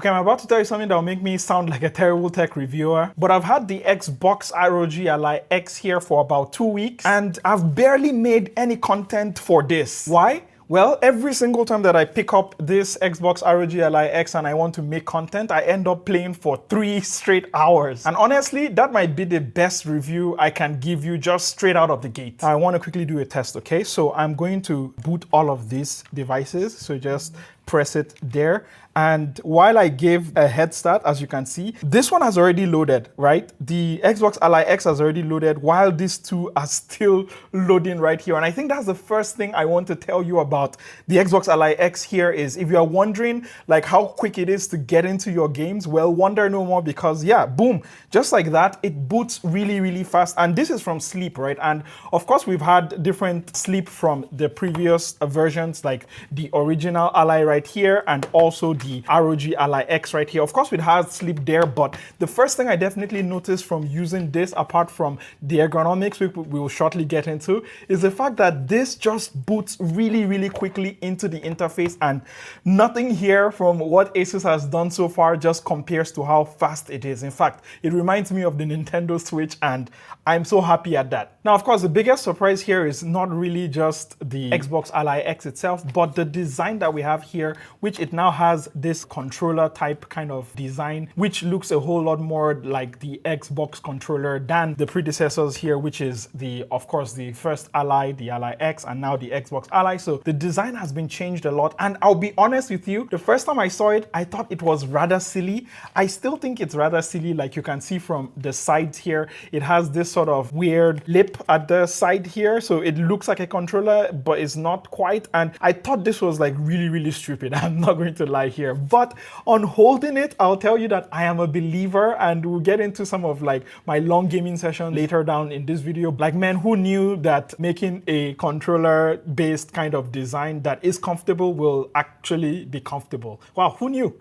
Okay, I'm about to tell you something that will make me sound like a terrible tech reviewer, but I've had the Xbox ROG Ally X here for about 2 weeks, and I've barely made any content for this. Why? Well, every single time that I pick up this Xbox ROG Ally X and I want to make content, I end up playing for 3 straight hours. And honestly, that might be the best review I can give you just straight out of the gate. I want to quickly do a test, okay? So I'm going to boot all of these devices. So just press it there. And while I gave a head start, as you can see, this one has already loaded, right? The Xbox Ally X has already loaded while these two are still loading right here. And I think that's the first thing I want to tell you about the Xbox Ally X here is if you are wondering like how quick it is to get into your games, well, wonder no more because yeah, boom, just like that, it boots really, really fast. And this is from sleep, right? And of course, we've had different sleep from the previous versions, like the original Ally right here and also the ROG Ally X right here. Of course, it has sleep there, but the first thing I definitely noticed from using this, apart from the ergonomics, which we will shortly get into, is the fact that this just boots really, really quickly into the interface, and nothing here from what Asus has done so far just compares to how fast it is. In fact, it reminds me of the Nintendo Switch, and I'm so happy at that. Now, of course, the biggest surprise here is not really just the Xbox Ally X itself, but the design that we have here, which it now has this controller type kind of design, which looks a whole lot more like the Xbox controller than the predecessors here, which is of course, the first Ally, the Ally X, and now the Xbox Ally. So the design has been changed a lot. And I'll be honest with you, the first time I saw it, I thought it was rather silly. I still think it's rather silly. Like you can see from the sides here, it has this sort of weird lip at the side here. So it looks like a controller, but it's not quite. And I thought this was like really, really stupid. I'm not going to lie here. But on holding it, I'll tell you that I am a believer, and we'll get into some of like my long gaming session later down in this video. Like, man, who knew that making a controller based kind of design that is comfortable will actually be comfortable? Wow, who knew?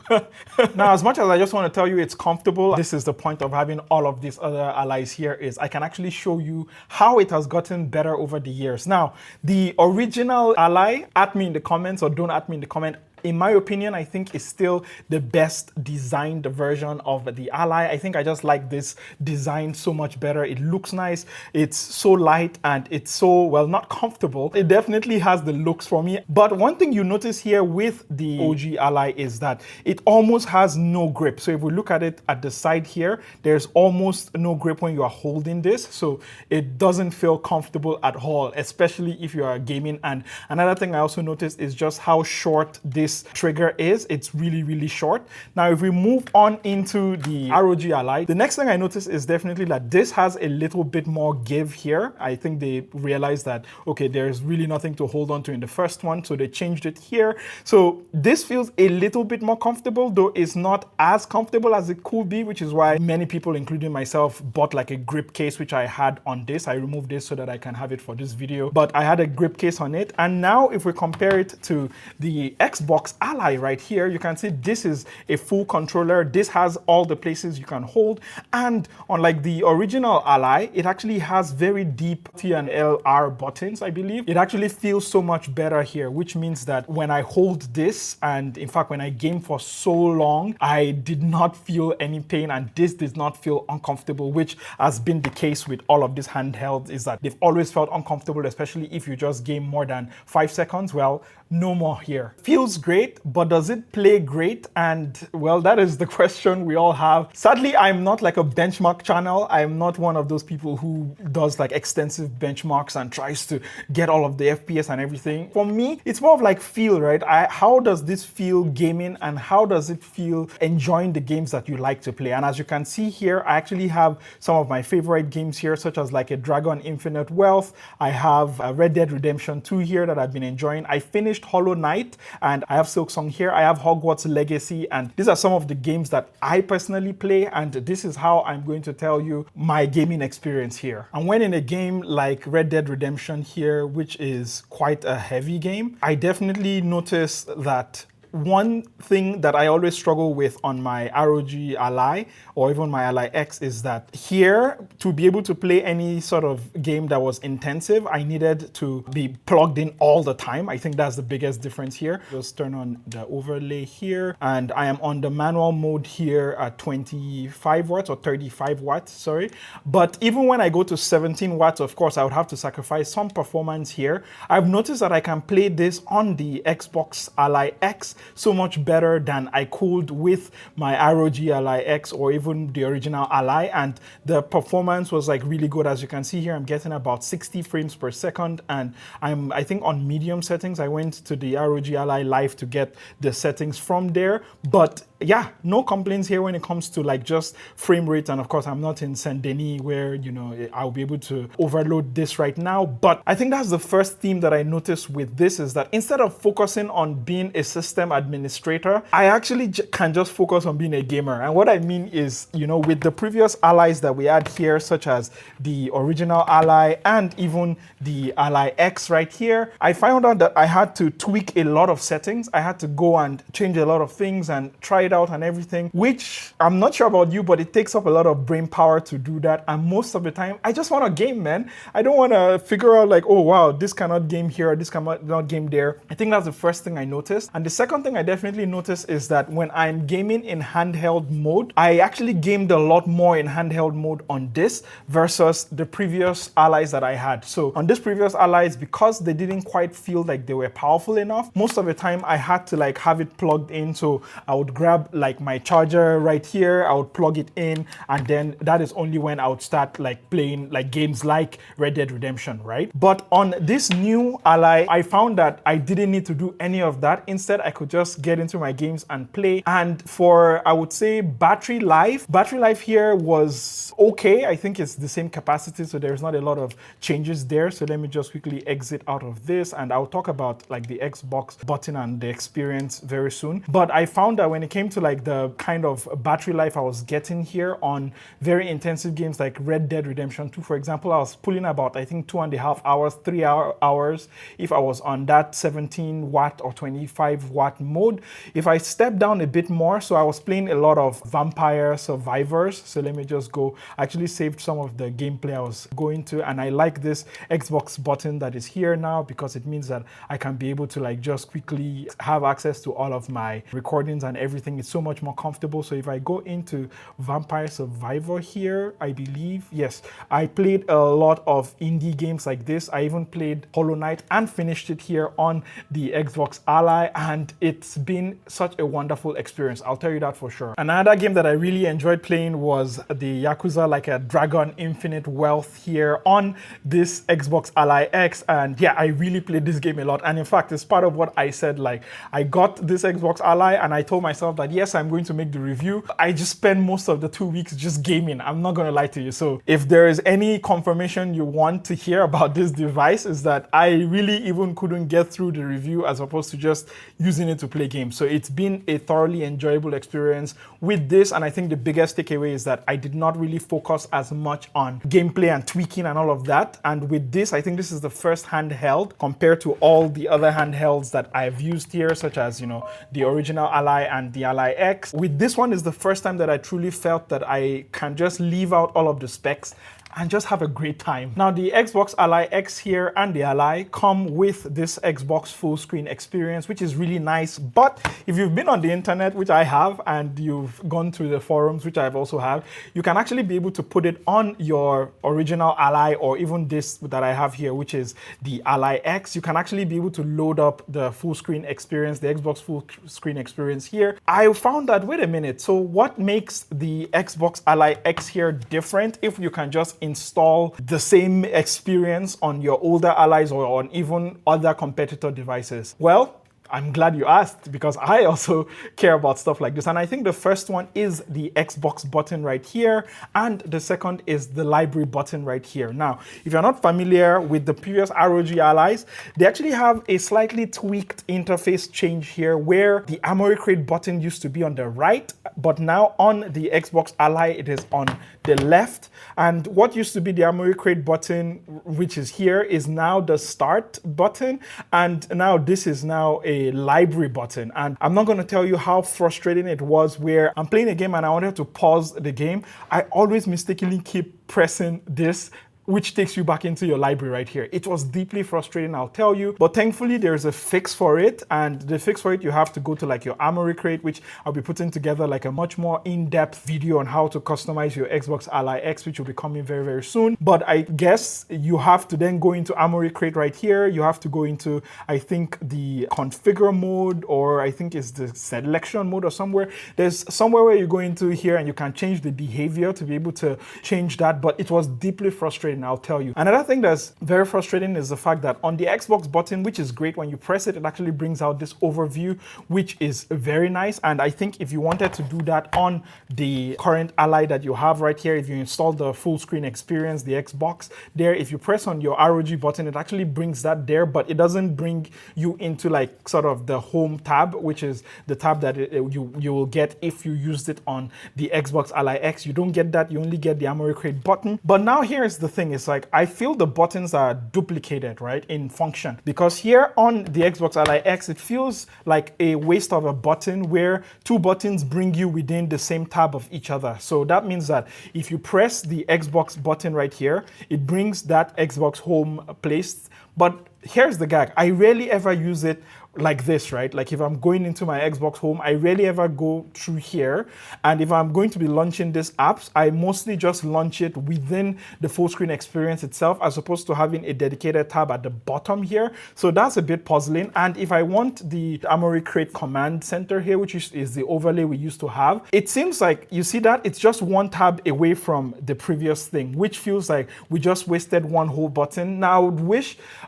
Now, as much as I just want to tell you it's comfortable, this is the point of having all of these other allies here, is I can actually show you how it has gotten better over the years. Now, the original Ally, at me in the comments or don't at me in the comment, in my opinion, I think is still the best designed version of the Ally. I think I just like this design so much better. It looks nice, it's so light, and it's so, well, not comfortable. It definitely has the looks for me. But one thing you notice here with the OG Ally is that it almost has no grip. So if we look at it at the side here, there's almost no grip when you are holding this. So it doesn't feel comfortable at all, especially if you are gaming. And another thing I also noticed is just how short this trigger is. It's really, really short. Now, if we move on into the ROG Ally, the next thing I noticed is definitely that this has a little bit more give here. I think they realized that, okay, there's really nothing to hold on to in the first one, so they changed it here. So this feels a little bit more comfortable, though it's not as comfortable as it could be, which is why many people, including myself, bought like a grip case, which I had on this. I removed this so that I can have it for this video, but I had a grip case on it. And now if we compare it to the Xbox Ally right here, you can see this is a full controller. This has all the places you can hold, and unlike the original Ally, it actually has very deep T and L R buttons, I believe. It actually feels so much better here, which means that when I hold this, and in fact when I game for so long, I did not feel any pain, and this did not feel uncomfortable, which has been the case with all of these handhelds, is that they've always felt uncomfortable, especially if you just game more than 5 seconds. Well, no more here. Feels great, but does it play great? And well, that is the question we all have. Sadly, I'm not like a benchmark channel. I'm not one of those people who does like extensive benchmarks and tries to get all of the FPS and everything. For me, it's more of like feel, right? How does this feel gaming, and how does it feel enjoying the games that you like to play? And as you can see here, I actually have some of my favorite games here, such as like a Dragon Infinite Wealth. I have a Red Dead Redemption 2 here that I've been enjoying. I finished Hollow Knight, and I have Silksong here. I have Hogwarts Legacy, and these are some of the games that I personally play, and this is how I'm going to tell you my gaming experience here. And when in a game like Red Dead Redemption here, which is quite a heavy game, I definitely noticed that one thing that I always struggle with on my ROG Ally or even my Ally X is that here, to be able to play any sort of game that was intensive, I needed to be plugged in all the time. I think that's the biggest difference here. Just turn on the overlay here, and I am on the manual mode here at 25 watts or 35 watts, sorry. But even when I go to 17 watts, of course, I would have to sacrifice some performance here. I've noticed that I can play this on the Xbox Ally X so much better than I could with my ROG Ally X or even the original Ally, and the performance was like really good. As you can see here, I'm getting about 60 frames per second, and I think on medium settings. I went to the ROG Ally Live to get the settings from there, but yeah, no complaints here when it comes to like just frame rate. And of course, I'm not in Saint Denis where, you know, I'll be able to overload this right now. But I think that's the first theme that I noticed with this, is that instead of focusing on being a system administrator, I actually can just focus on being a gamer. And what I mean is, you know, with the previous Allies that we had here, such as the original Ally and even the Ally X right here, I found out that I had to tweak a lot of settings. I had to go and change a lot of things and try it out and everything, which I'm not sure about you, but it takes up a lot of brain power to do that. And most of the time, I just want to game, man. I don't want to figure out like, oh wow, this cannot game here, or this cannot not game there. I think that's the first thing I noticed. And the second thing I definitely noticed is that when I'm gaming in handheld mode, I actually gamed a lot more in handheld mode on this versus the previous Allies that I had. So on this previous Allies, because they didn't quite feel like they were powerful enough, most of the time I had to like have it plugged in. So I would grab like my charger right here, I would plug it in, and then that is only when I would start like playing like games like Red Dead Redemption, right? But on this new Ally, I found that I didn't need to do any of that. Instead, I could just get into my games and play. And for, I would say, battery life here was okay. I think it's the same capacity, so there's not a lot of changes there. So let me just quickly exit out of this, and I'll talk about like the Xbox button and the experience very soon. But I found that when it came to like the kind of battery life I was getting here on very intensive games like Red Dead Redemption 2, for example, I was pulling about, I think, 2.5 hours, 3 hours if I was on that 17 watt or 25 watt mode. If I step down a bit more, so I was playing a lot of Vampire Survivors. So let me just go, I actually saved some of the gameplay I was going to, and I like this Xbox button that is here now because it means that I can be able to like just quickly have access to all of my recordings and everything. It's so much more comfortable. So if I go into Vampire Survivor here, I believe, yes, I played a lot of indie games like this. I even played Hollow Knight and finished it here on the Xbox Ally, and it's been such a wonderful experience. I'll tell you that for sure. Another game that I really enjoyed playing was the Yakuza Like a Dragon Infinite Wealth here on this Xbox Ally X, and yeah, I really played this game a lot. And in fact, it's part of what I said, like I got this Xbox Ally and I told myself that yes, I'm going to make the review. I just spent most of the 2 weeks just gaming. I'm not gonna lie to you. So if there is any confirmation you want to hear about this device, is that I really even couldn't get through the review as opposed to just using it to play games. So it's been a thoroughly enjoyable experience with this, and I think the biggest takeaway is that I did not really focus as much on gameplay and tweaking and all of that. And with this, I think this is the first handheld compared to all the other handhelds that I've used here, such as, you know, the original Ally and the Ally X. With this one is the first time that I truly felt that I can just leave out all of the specs and just have a great time. Now, the Xbox Ally X here and the Ally come with this Xbox Fullscreen Experience, which is really nice. But if you've been on the internet, which I have, and you've gone to the forums, which I've also have, you can actually be able to put it on your original Ally, or even this that I have here, which is the Ally X. You can actually be able to load up the Fullscreen Experience, the Xbox Fullscreen Experience here. I found that, wait a minute, so what makes the Xbox Ally X here different if you can just install the same experience on your older Allies or on even other competitor devices? Well, I'm glad you asked, because I also care about stuff like this. And I think the first one is the Xbox button right here, and the second is the library button right here. Now, if you're not familiar with the previous ROG Allies, they actually have a slightly tweaked interface change here, where the Armory Crate button used to be on the right, but now on the Xbox Ally, it is on the left. And what used to be the Armory Crate button, which is here, is now the start button. And now this is now a a library button. And I'm not going to tell you how frustrating it was where I'm playing a game and I wanted to pause the game. I always mistakenly keep pressing this, which takes you back into your library right here. It was deeply frustrating, I'll tell you, but thankfully there's a fix for it. And the fix for it, you have to go to like your Armory crate, which I'll be putting together like a much more in-depth video on how to customize your Xbox Ally X, which will be coming very, very soon. But I guess you have to then go into Armory crate right here. You have to go into, I think, the configure mode, or I think it's the selection mode or somewhere. There's somewhere where you go into here and you can change the behavior to be able to change that, but it was deeply frustrating, I'll tell you. Another thing that's very frustrating is the fact that on the Xbox button, which is great, when you press it, it actually brings out this overview, which is very nice. And I think if you wanted to do that on the current Ally that you have right here, if you install the full screen experience, the Xbox there, if you press on your ROG button, it actually brings that there, but it doesn't bring you into like sort of the home tab, which is the tab that you will get if you used it on the Xbox Ally X. You don't get that, you only get the Armory crate button. But now here's the thing, it's like I feel the buttons are duplicated, right, in function, because here on the Xbox Ally X, it feels like a waste of a button where two buttons bring you within the same tab of each other. So that means that if you press the Xbox button right here, it brings that Xbox home place. But here's the gag, I rarely ever use it like this, right? Like if I'm going into my Xbox home, I rarely ever go through here. And if I'm going to be launching these apps, I mostly just launch it within the full screen experience itself, as opposed to having a dedicated tab at the bottom here. So that's a bit puzzling. And if I want the Armory crate command center here, which is the overlay we used to have, it seems like, you see that it's just one tab away from the previous thing, which feels like we just wasted one whole button. Now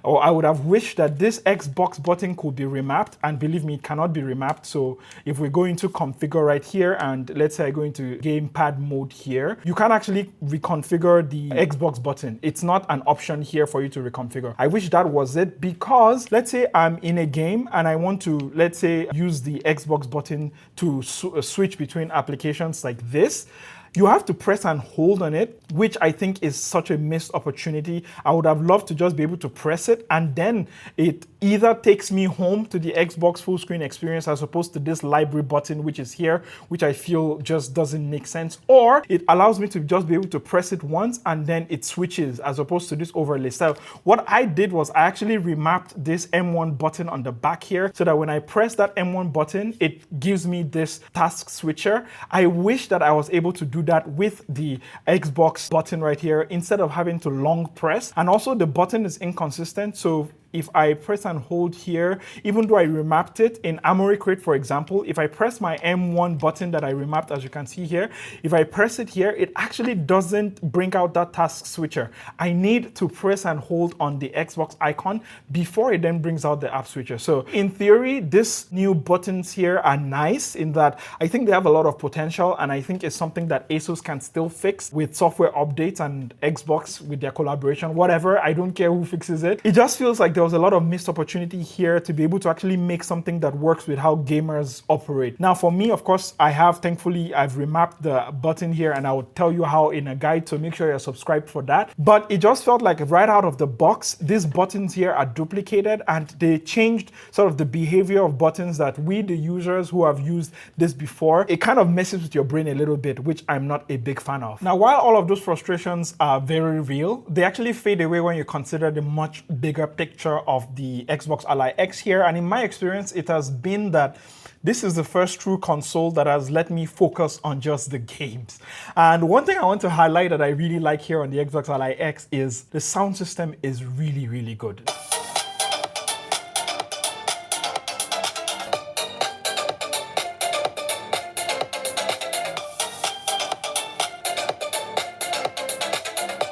I would have wished that this Xbox button could be remapped, and believe me, it cannot be remapped. So if we go into configure right here, and let's say I go into gamepad mode here, you can actually reconfigure the Xbox button. It's not an option here for you to reconfigure. I wish that was it, because let's say I'm in a game and I want to, let's say, use the Xbox button to switch between applications like this. You have to press and hold on it, which I think is such a missed opportunity. I would have loved to just be able to press it, and then it either takes me home to the Xbox full screen experience as opposed to this library button, which is here, which I feel just doesn't make sense, or it allows me to just be able to press it once and then it switches, as opposed to this overlay style. What I did was I actually remapped this M1 button on the back here, so that when I press that M1 button, it gives me this task switcher. I wish that I was able to do that with the Xbox button right here, instead of having to long press. And also the button is inconsistent, so if I press and hold here, even though I remapped it in Armory crate, for example, if I press my M1 button that I remapped, as you can see here, if I press it here, it actually doesn't bring out that task switcher. I need to press and hold on the Xbox icon before it then brings out the app switcher. So in theory, these new buttons here are nice in that I think they have a lot of potential, and I think it's something that ASUS can still fix with software updates and Xbox with their collaboration, whatever. I don't care who fixes it. It just feels like there was a lot of missed opportunity here to be able to actually make something that works with how gamers operate. Now for me, of course, thankfully I've remapped the button here, and I will tell you how in a guide, so make sure you're subscribed for that. But it just felt like right out of the box, these buttons here are duplicated, and they changed sort of the behavior of buttons that we, the users who have used this before, it kind of messes with your brain a little bit, which I'm not a big fan of. Now, while all of those frustrations are very real, they actually fade away when you consider the much bigger picture of the Xbox Ally X here. And in my experience, it has been that this is the first true console that has let me focus on just the games. And one thing I want to highlight that I really like here on the Xbox Ally X is the sound system is really, really good.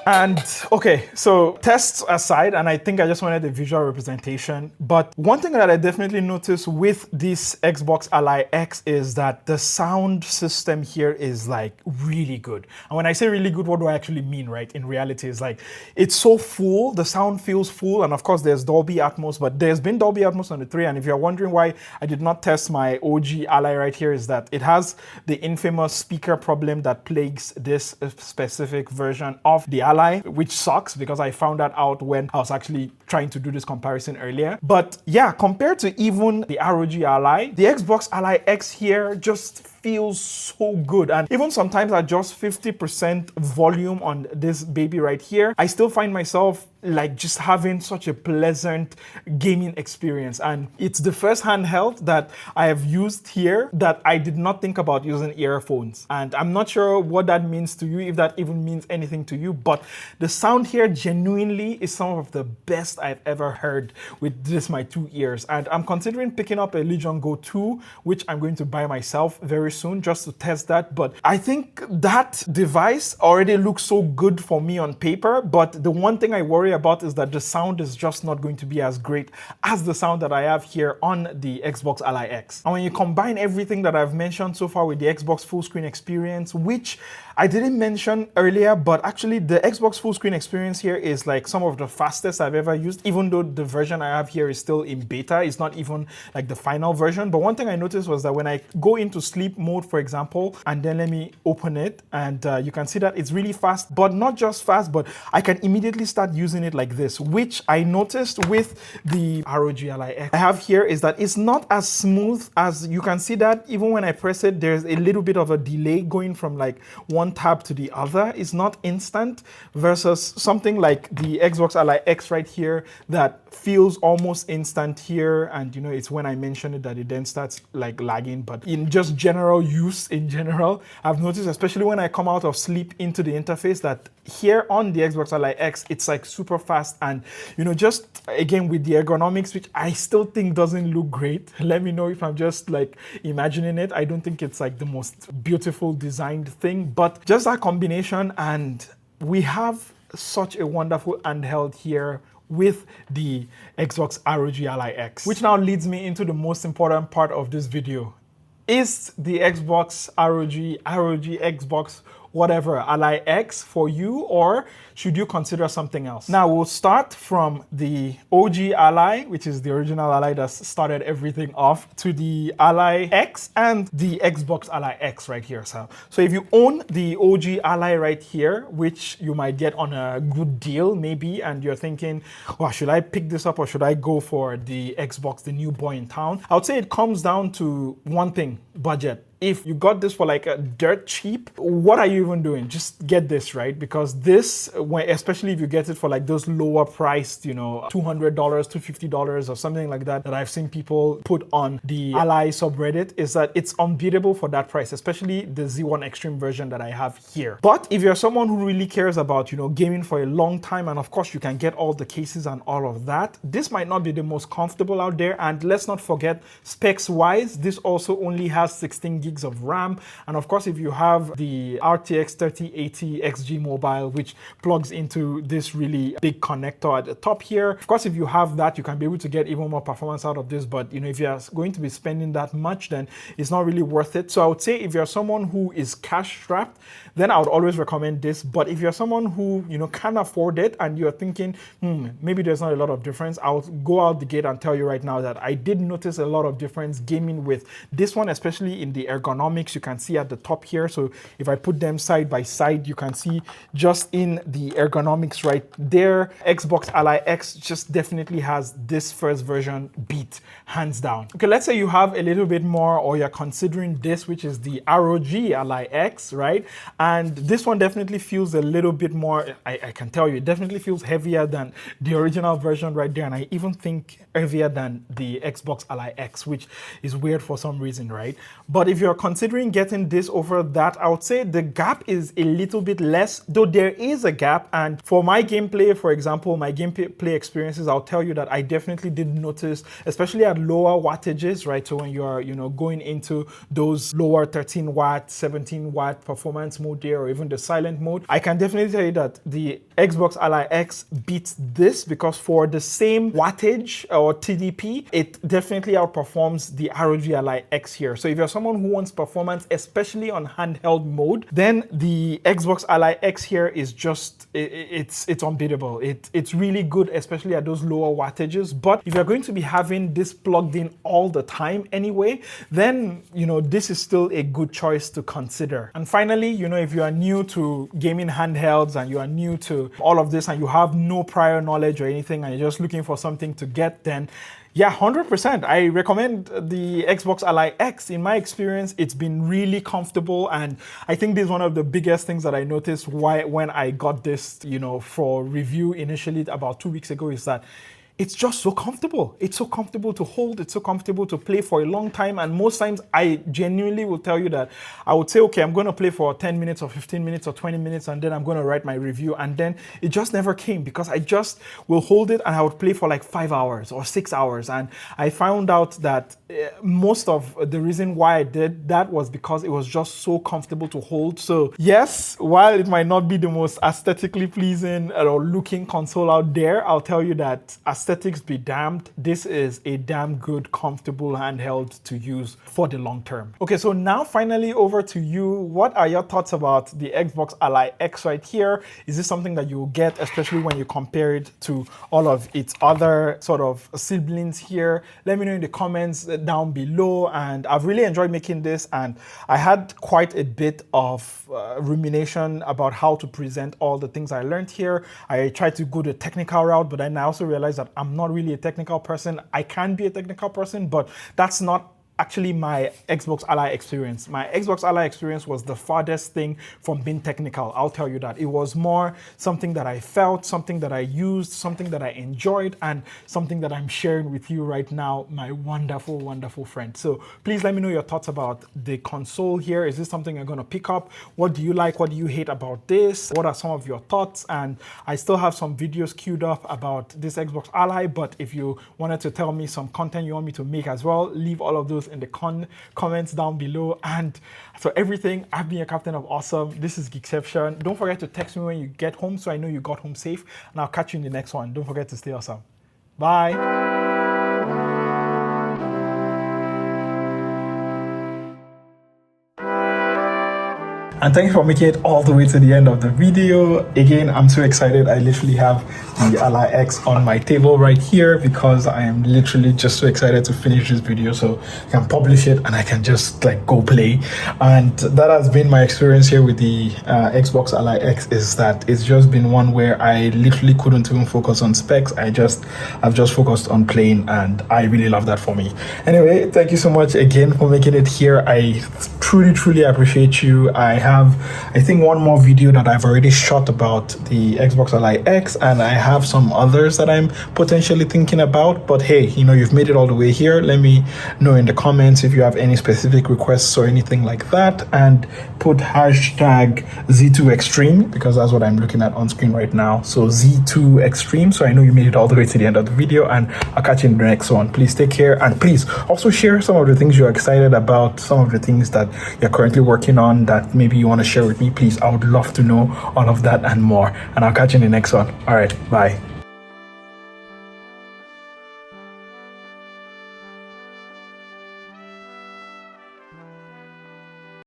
And okay, so tests aside, and I think I just wanted a visual representation, but one thing that I definitely noticed with this Xbox Ally X is that the sound system here is like really good. And when I say really good, what do I actually mean, right? In reality, it's like, it's so full, the sound feels full, and of course there's Dolby Atmos, but there's been Dolby Atmos on the 3, and if you're wondering why I did not test my OG Ally right here, is that it has the infamous speaker problem that plagues this specific version of the Ally. Ally, which sucks because I found that out when I was actually trying to do this comparison earlier. But yeah, compared to even the ROG Ally, the Xbox Ally X here just feels so good. And even sometimes at just 50% volume on this baby right here, I still find myself like just having such a pleasant gaming experience. And it's the first handheld that I have used here that I did not think about using earphones. And I'm not sure what that means to you, if that even means anything to you, but the sound here genuinely is some of the best I've ever heard with this my 2 ears. And I'm considering picking up a Legion Go 2, which I'm going to buy myself very soon just to test that. But I think that device already looks so good for me on paper, but the one thing I worry about is that the sound is just not going to be as great as the sound that I have here on the Xbox Ally X. And when you combine everything that I've mentioned so far with the Xbox Fullscreen Experience, which I didn't mention earlier, but actually the Xbox Fullscreen Experience here is like some of the fastest I've ever used, even though the version I have here is still in beta. It's not even like the final version. But one thing I noticed was that when I go into sleep mode, for example, and then let me open it, and you can see that it's really fast, but not just fast, but I can immediately start using it like this, which I noticed with the ROG Ally X I have here is that it's not as smooth as you can see that even when I press it, there's a little bit of a delay going from like one tab to the other. It's not instant versus something like the Xbox Ally X right here that feels almost instant here. And you know, it's when I mention it that it then starts like lagging. But in just general use in general, I've noticed, especially when I come out of sleep into the interface, that here on the Xbox Ally X, it's like super fast. And you know, just again with the ergonomics, which I still think doesn't look great. Let me know if I'm just like imagining it. I don't think it's like the most beautiful designed thing, but just that combination. And we have such a wonderful handheld here with the Xbox ROG Ally X, which now leads me into the most important part of this video. Is the Xbox ROG Xbox whatever Ally X for you, or should you consider something else? Now we'll start from the OG Ally, which is the original Ally that started everything off, to the Ally X and the Xbox Ally X right here. So if you own the OG Ally right here, which you might get on a good deal maybe, and you're thinking, well, should I pick this up or should I go for the Xbox, the new boy in town? I would say it comes down to one thing: budget. If you got this for like a dirt cheap, what are you even doing? Just get this, right? Because this, especially if you get it for like those lower priced, you know, $200, $250 or something like that, that I've seen people put on the Ally subreddit, is that it's unbeatable for that price, especially the Z1 Extreme version that I have here. But if you're someone who really cares about, you know, gaming for a long time, and of course you can get all the cases and all of that, this might not be the most comfortable out there. And let's not forget, specs wise, this also only has 16 gigs of RAM. And of course, if you have the RTX 3080 XG mobile, which plugs into this really big connector at the top here, of course, if you have that, you can be able to get even more performance out of this. But you know, if you're going to be spending that much, then it's not really worth it. So I would say if you're someone who is cash strapped, then I would always recommend this. But if you're someone who, you know, can afford it and you're thinking, maybe there's not a lot of difference, I'll go out the gate and tell you right now that I did notice a lot of difference gaming with this one, especially in the ergonomics. You can see at the top here. So if I put them side by side, you can see just in the ergonomics right there, Xbox Ally X just definitely has this first version beat, hands down. Okay, let's say you have a little bit more, or you're considering this, which is the ROG Ally X, right? And this one definitely feels a little bit more, I can tell you, it definitely feels heavier than the original version right there. And I even think heavier than the Xbox Ally X, which is weird for some reason, right? But if you're considering getting this over that, I would say the gap is a little bit less, though there is a gap. And for my gameplay, for example, my gameplay experiences, I'll tell you that I definitely did notice, especially at lower wattages, right? So when you're, you know, going into those lower 13 watt, 17 watt performance mode there, or even the silent mode, I can definitely tell you that the Xbox Ally X beats this, because for the same wattage or TDP, it definitely outperforms the ROG Ally X here. So if you're someone who phone's performance, especially on handheld mode, then the Xbox Ally X here is just, it's unbeatable. It's really good, especially at those lower wattages. But if you're going to be having this plugged in all the time anyway, then, you know, this is still a good choice to consider. And finally, you know, if you are new to gaming handhelds and you are new to all of this and you have no prior knowledge or anything and you're just looking for something to get, then yeah, 100%. I recommend the Xbox Ally X. In my experience, it's been really comfortable, and I think this is one of the biggest things that I noticed when I got this, you know, for review initially about 2 weeks ago, is that it's just so comfortable. It's so comfortable to hold. It's so comfortable to play for a long time. And most times I genuinely will tell you that I would say, okay, I'm going to play for 10 minutes or 15 minutes or 20 minutes, and then I'm going to write my review. And then it just never came, because I just will hold it and I would play for like 5 hours or 6 hours. And I found out that most of the reason why I did that was because it was just so comfortable to hold. So yes, while it might not be the most aesthetically pleasing or looking console out there, I'll tell you that aesthetics be damned, this is a damn good, comfortable handheld to use for the long term. Okay, so now finally over to you. What are your thoughts about the Xbox Ally X right here? Is this something that you'll get, especially when you compare it to all of its other sort of siblings here? Let me know in the comments down below. And I've really enjoyed making this, and I had quite a bit of rumination about how to present all the things I learned here. I tried to go the technical route, but then I also realized that I'm not really a technical person. I can be a technical person, but that's not actually my Xbox Ally experience. My Xbox Ally experience was the farthest thing from being technical. I'll tell you that. It was more something that I felt, something that I used, something that I enjoyed, and something that I'm sharing with you right now, my wonderful, wonderful friend. So please let me know your thoughts about the console here. Is this something you're gonna pick up? What do you like? What do you hate about this? What are some of your thoughts? And I still have some videos queued up about this Xbox Ally, but if you wanted to tell me some content you want me to make as well, leave all of those in the comments down below. And so everything, I've been your captain of awesome. This is Geekception. Don't forget to text me when you get home so I know you got home safe, and I'll catch you in the next one. Don't forget to stay awesome. Bye. And thank you for making it all the way to the end of the video. Again, I'm so excited. I literally have the Ally X on my table right here because I am literally just so excited to finish this video so I can publish it and I can just like go play. And that has been my experience here with the Xbox Ally X, is that it's just been one where I literally couldn't even focus on specs. I've just focused on playing, and I really love that for me. Anyway, thank you so much again for making it here. I truly appreciate you. I think one more video that I've already shot about the Xbox Ally X, and I have some others that I'm potentially thinking about. But hey, you know, you've made it all the way here. Let me know in the comments if you have any specific requests or anything like that, and put hashtag Z2 Extreme, because that's what I'm looking at on screen right now. So Z2 Extreme, so I know you made it all the way to the end of the video, and I'll catch you in the next one. Please take care, and please also share some of the things you're excited about, some of the things that you're currently working on that maybe you want to share with me. Please, I would love to know all of that and more, and I'll catch you in the next one. All right, bye.